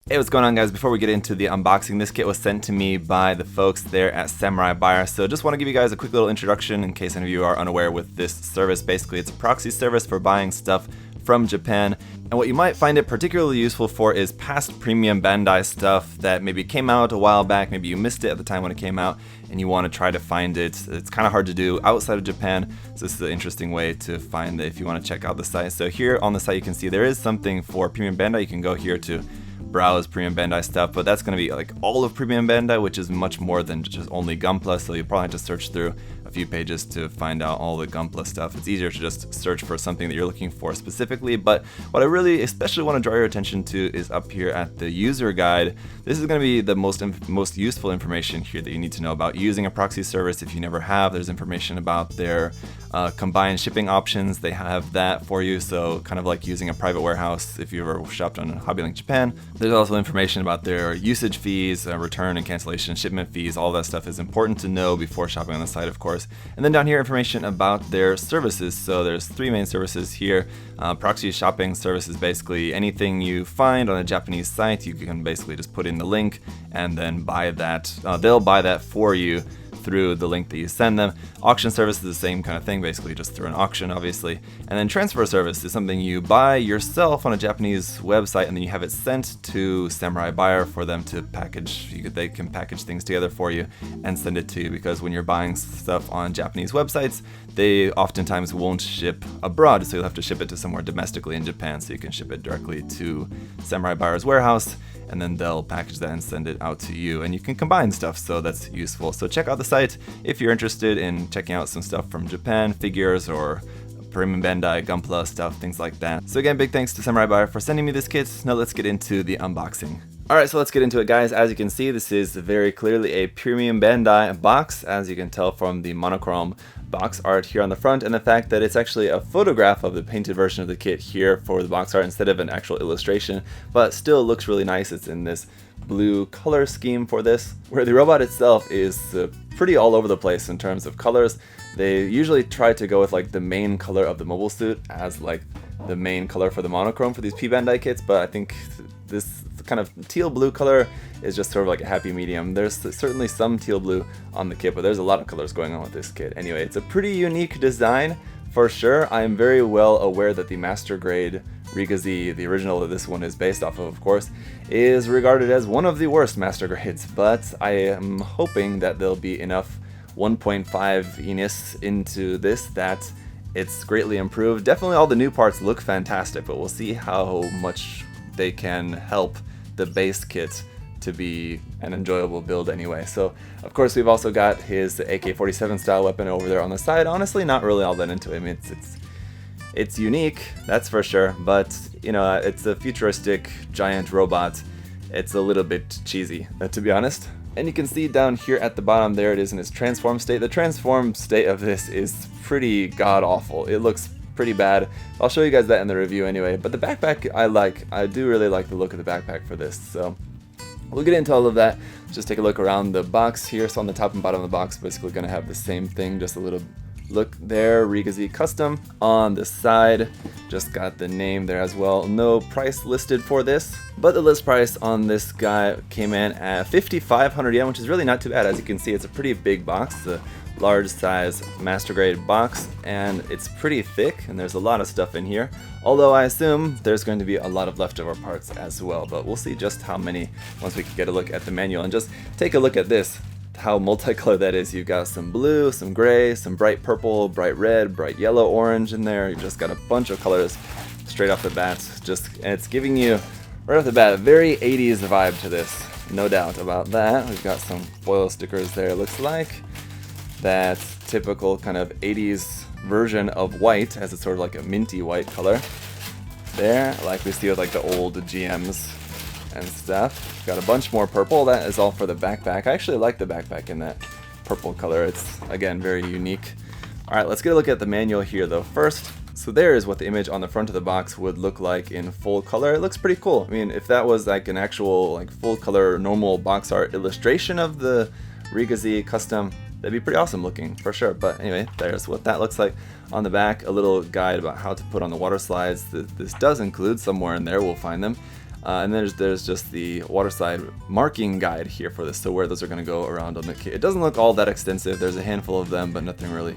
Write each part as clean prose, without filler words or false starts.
Hey, what's going on, guys? Before we get into the unboxing, this kit was sent to me by the folks there at Samurai Buyer, so just want to give you guys a quick little introduction in case any of you are unaware with this service. Basically, it's a proxy service for buying stuff from Japan, and what you might find it particularly useful for is past premium Bandai stuff that maybe came out a while back, maybe you missed it at the time when it came out, and you want to try to find it. It's kind of hard to do outside of Japan, so this is an interesting way to find it if you want to check out the site. So here on the site you can see there is something for premium Bandai. You can go here to browse premium Bandai stuff, but that's going to be like all of premium Bandai, which is much more than just only Gunpla, so you probably have to search through a few pages to find out all the Gunpla stuff. It's easier to just search for something that you're looking for specifically, but what I really especially want to draw your attention to is up here at the user guide. This is going to be the most useful information here that you need to know about using a proxy service if you never have. There's information about their combined shipping options. They have that for you, so kind of like using a private warehouse if you ever shopped on HobbyLink Japan. There's also information about their usage fees, return and cancellation, shipment fees. All that stuff is important to know before shopping on the site, of course. And then down here, information about their services. So there's three main services here. Proxy shopping service is basically anything you find on a Japanese site, you can basically just put in the link and then buy that. They'll buy that for you through the link that you send them. Auction service is the same kind of thing, basically just through an auction, obviously. And then transfer service is something you buy yourself on a Japanese website and then you have it sent to Samurai Buyer for them to package. They can package things together for you and send it to you, because when you're buying stuff on Japanese websites, they oftentimes won't ship abroad, so you'll have to ship it to somewhere domestically in Japan, so you can ship it directly to Samurai Buyer's warehouse, and then they'll package that and send it out to you, and you can combine stuff, so that's useful. So check out the site if you're interested in checking out some stuff from Japan, figures or premium Bandai, Gunpla stuff, things like that. So again, big thanks to Samurai Buyer for sending me this kit. Now let's get into the unboxing. Alright, so let's get into it, guys. As you can see, this is very clearly a premium Bandai box, as you can tell from the monochrome box art here on the front, and the fact that it's actually a photograph of the painted version of the kit here for the box art instead of an actual illustration, but still looks really nice. It's in this blue color scheme for this, where the robot itself is pretty all over the place in terms of colors. They usually try to go with like the main color of the mobile suit as like the main color for the monochrome for these P-Bandai kits, but I think this kind of teal blue color is just sort of like a happy medium. There's certainly some teal blue on the kit, but there's a lot of colors going on with this kit. Anyway, it's a pretty unique design for sure. I am very well aware that the master grade Riga-Z, the original that this one is based off of course, is regarded as one of the worst master grades, but I am hoping that there'll be enough 1.5 ENIS into this that it's greatly improved. Definitely all the new parts look fantastic, but we'll see how much they can help the base kit to be an enjoyable build anyway. So of course we've also got his AK-47 style weapon over there on the side. Honestly, not really all that into him. It's unique, that's for sure, but you know, it's a futuristic giant robot. It's a little bit cheesy, to be honest. And you can see down here at the bottom, there it is in its transform state. The transform state of this is pretty god-awful. It looks pretty bad. I'll show you guys that in the review anyway, but the backpack I like. I do really like the look of the backpack for this, so we'll get into all of that. Let's just take a look around the box here. So on the top and bottom of the box, basically going to have the same thing, just a little look there, Riga-Z Custom. On the side, just got the name there as well. No price listed for this, but the list price on this guy came in at 5,500 yen, which is really not too bad. As you can see, it's a pretty big box. It's a large size master grade box, and it's pretty thick, and there's a lot of stuff in here. Although I assume there's going to be a lot of leftover parts as well, but we'll see just how many once we can get a look at the manual. And just take a look at this, how multicolored that is. You've got some blue, some gray, some bright purple, bright red, bright yellow, orange in there. You've just got a bunch of colors straight off the bat. And it's giving you, right off the bat, a very 80s vibe to this. No doubt about that. We've got some foil stickers there, it looks like. That typical kind of 80s version of white, as it's sort of like a minty white color there, like we see with like the old GMs and stuff. Got a bunch more purple. That is all for the backpack. I actually like the backpack in that purple color. It's, again, very unique. Alright, let's get a look at the manual here though first. So there is what the image on the front of the box would look like in full color. It looks pretty cool. I mean, if that was like an actual like full color normal box art illustration of the Riga-Z Custom, that'd be pretty awesome looking for sure. But anyway, there's what that looks like. On the back, a little guide about how to put on the water slides. This does include somewhere in there, we'll find them. And then there's just the waterside marking guide here for this, so where those are going to go around on the kit. It doesn't look all that extensive. There's a handful of them, but nothing really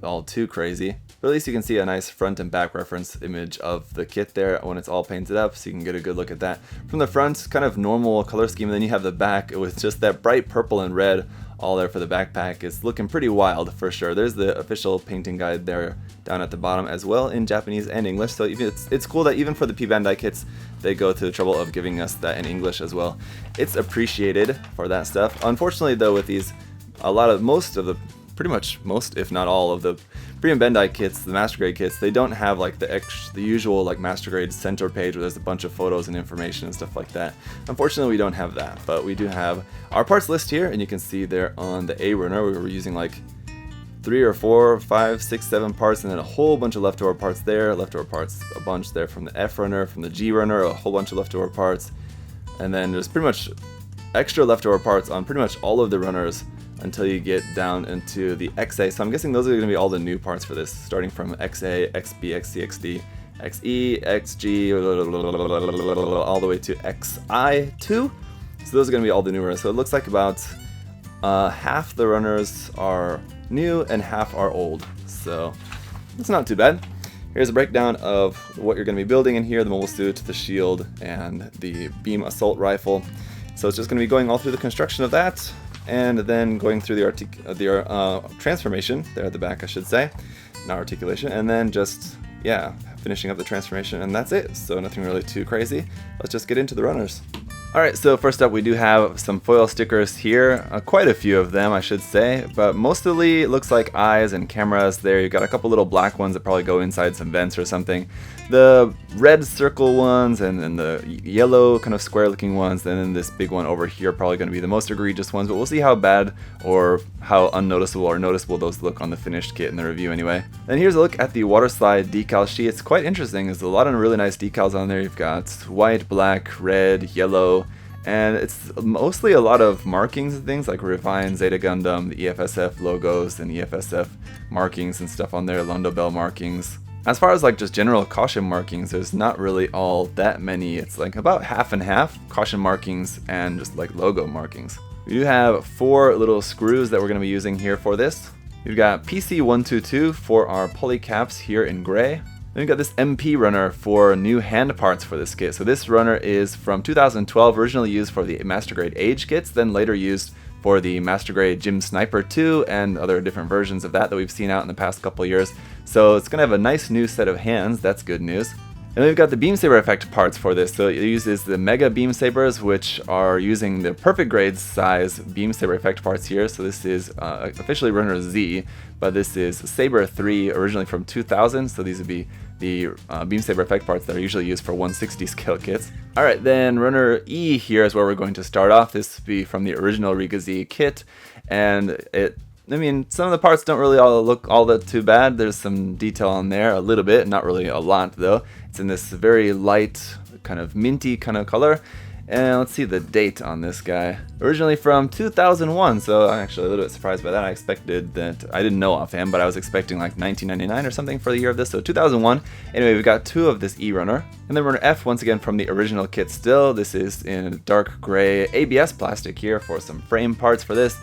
all too crazy. But at least you can see a nice front and back reference image of the kit there when it's all painted up, so you can get a good look at that. From the front, kind of normal color scheme, and then you have the back with just that bright purple and red all there for the backpack. It's looking pretty wild for sure. There's the official painting guide there down at the bottom as well in Japanese and English, so it's cool that even for the P-Bandai kits they go to the trouble of giving us that in English as well. It's appreciated for that stuff. Unfortunately though, with these, pretty much most if not all of the P-Bandai kits, the master grade kits, they don't have like the usual like master grade center page where there's a bunch of photos and information and stuff like that. Unfortunately we don't have that, but we do have our parts list here, and you can see there on the A runner we were using like 3 or 4, 5, 6, 7 parts, and then a whole bunch of leftover parts there, leftover parts a bunch there from the F runner, from the G runner, a whole bunch of leftover parts, and then there's pretty much extra leftover parts on pretty much all of the runners until you get down into the XA. So I'm guessing those are going to be all the new parts for this, starting from XA, XB, XC, XD, XE, XG, all the way to XI2. So those are going to be all the new runners. So it looks like about half the runners are new and half are old. So it's not too bad. Here's a breakdown of what you're going to be building in here: the mobile suit, the shield, and the beam assault rifle. So it's just going to be going all through the construction of that, and then going through the transformation there at the back, I should say, not articulation, and then just, yeah, finishing up the transformation, and that's it. So nothing really too crazy. Let's just get into the runners. Alright, so first up we do have some foil stickers here, quite a few of them I should say, but mostly it looks like eyes and cameras there. You've got a couple little black ones that probably go inside some vents or something. The red circle ones and then the yellow kind of square looking ones, and then this big one over here probably going to be the most egregious ones, but we'll see how bad or how unnoticeable or noticeable those look on the finished kit in the review anyway. Then here's a look at the water slide decal sheet. It's quite interesting. There's a lot of really nice decals on there. You've got white, black, red, yellow, and it's mostly a lot of markings and things like Refine, Zeta Gundam, the EFSF logos and EFSF markings and stuff on there, Londo Bell markings. As far as like just general caution markings, there's not really all that many. It's like about half and half caution markings and just like logo markings. We do have 4 little screws that we're going to be using here for this. We've got PC122 for our pulley caps here in gray. Then we've got this MP runner for new hand parts for this kit. So this runner is from 2012, originally used for the Master Grade Age kits, then later used for the Master Grade Gym Sniper 2 and other different versions of that we've seen out in the past couple years. So it's going to have a nice new set of hands. That's good news. And then we've got the beam saber effect parts for this. So it uses the Mega Beam Sabers, which are using the perfect grade size beam saber effect parts here. So this is officially runner Z, but this is Saber 3, originally from 2000. So these would be the beam saber effect parts that are usually used for 160 scale kits. Alright, then runner E here is where we're going to start off. This would be from the original Riga Z kit, and some of the parts don't really all look all that too bad. There's some detail on there, a little bit, not really a lot though. It's in this very light, kind of minty kind of color. And let's see the date on this guy. Originally from 2001, so I'm actually a little bit surprised by that. I expected that, I didn't know offhand, but I was expecting like 1999 or something for the year of this, so 2001. Anyway, we've got 2 of this E runner. And then runner F, once again from the original kit still. This is in dark gray ABS plastic here for some frame parts for this.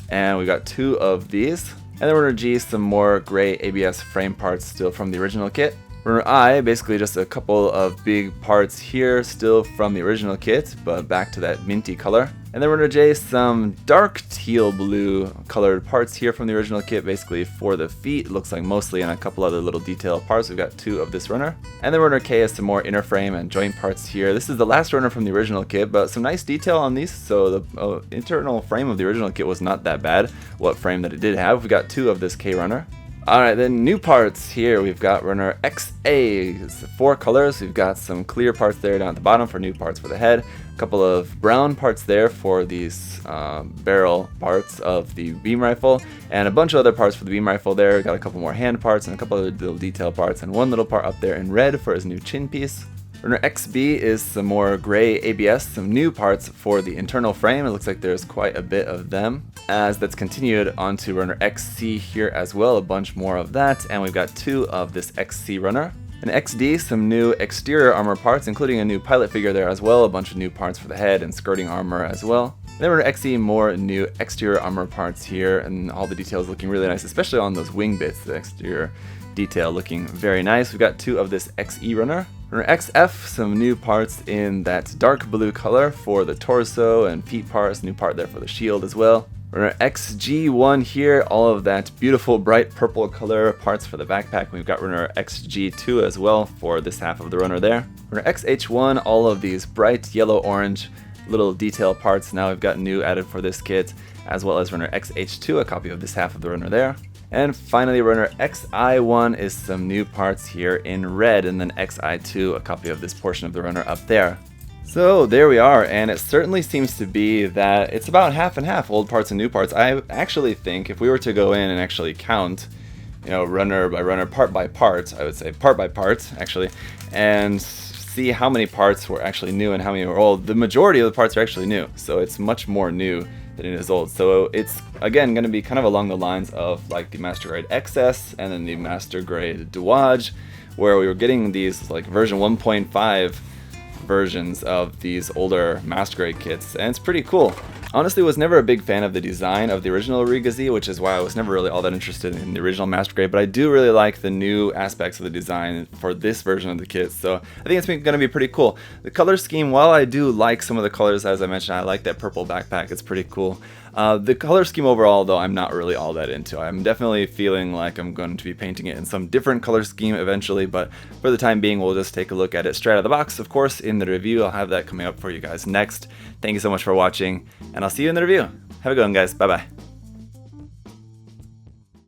And we've got 2 of these. And then runner G, some more gray ABS frame parts still from the original kit. Runner I, basically just a couple of big parts here, still from the original kit, but back to that minty color. And then runner J, some dark teal blue colored parts here from the original kit, basically for the feet, looks like mostly, and a couple other little detail parts. We've got 2 of this runner. And then runner K has some more inner frame and joint parts here. This is the last runner from the original kit, but some nice detail on these. So the internal frame of the original kit was not that bad, what frame that it did have. We got 2 of this K runner. Alright, then new parts here. We've got runner XA. It's 4 colors. We've got some clear parts there down at the bottom for new parts for the head. A couple of brown parts there for these barrel parts of the beam rifle. And a bunch of other parts for the beam rifle there. We've got a couple more hand parts and a couple other little detail parts. And one little part up there in red for his new chin piece. Runner XB is some more gray ABS, some new parts for the internal frame. It looks like there's quite a bit of them. As that's continued onto runner XC here as well, a bunch more of that. And we've got 2 of this XC runner. An XD, some new exterior armor parts, including a new pilot figure there as well, a bunch of new parts for the head and skirting armor as well. Then we're at XE, more new exterior armor parts here, and all the details looking really nice, especially on those wing bits, the exterior detail looking very nice. We've got 2 of this XE runner. Runner XF, some new parts in that dark blue color for the torso and feet parts, new part there for the shield as well. Runner XG1 here, all of that beautiful bright purple color parts for the backpack. We've got runner XG2 as well for this half of the runner there. Runner XH1, all of these bright yellow-orange little detail parts now we've got new added for this kit, as well as runner XH2, a copy of this half of the runner there. And finally, runner XI1 is some new parts here in red, and then XI2, a copy of this portion of the runner up there. So there we are, and it certainly seems to be that it's about half and half, old parts and new parts. I actually think if we were to go in and actually count, you know, runner by runner, part by part, I would say part by part, actually, and see how many parts were actually new and how many were old, the majority of the parts are actually new, so it's much more new than it is old. So it's again going to be kind of along the lines of like the Master Grade XS and then the Master Grade Douage, where we were getting these like version 1.5 versions of these older Master Grade kits, and it's pretty cool. Honestly, was never a big fan of the design of the original Rigazi, which is why I was never really all that interested in the original Master Grade, but I do really like the new aspects of the design for this version of the kit, so I think it's going to be pretty cool. The color scheme, while I do like some of the colors, as I mentioned, I like that purple backpack, it's pretty cool. The color scheme overall, though, I'm not really all that into. I'm definitely feeling like I'm going to be painting it in some different color scheme eventually, but for the time being, we'll just take a look at it straight out of the box. Of course, in the review, I'll have that coming up for you guys next. Thank you so much for watching, and I'll see you in the review. Have a good one, guys. Bye-bye.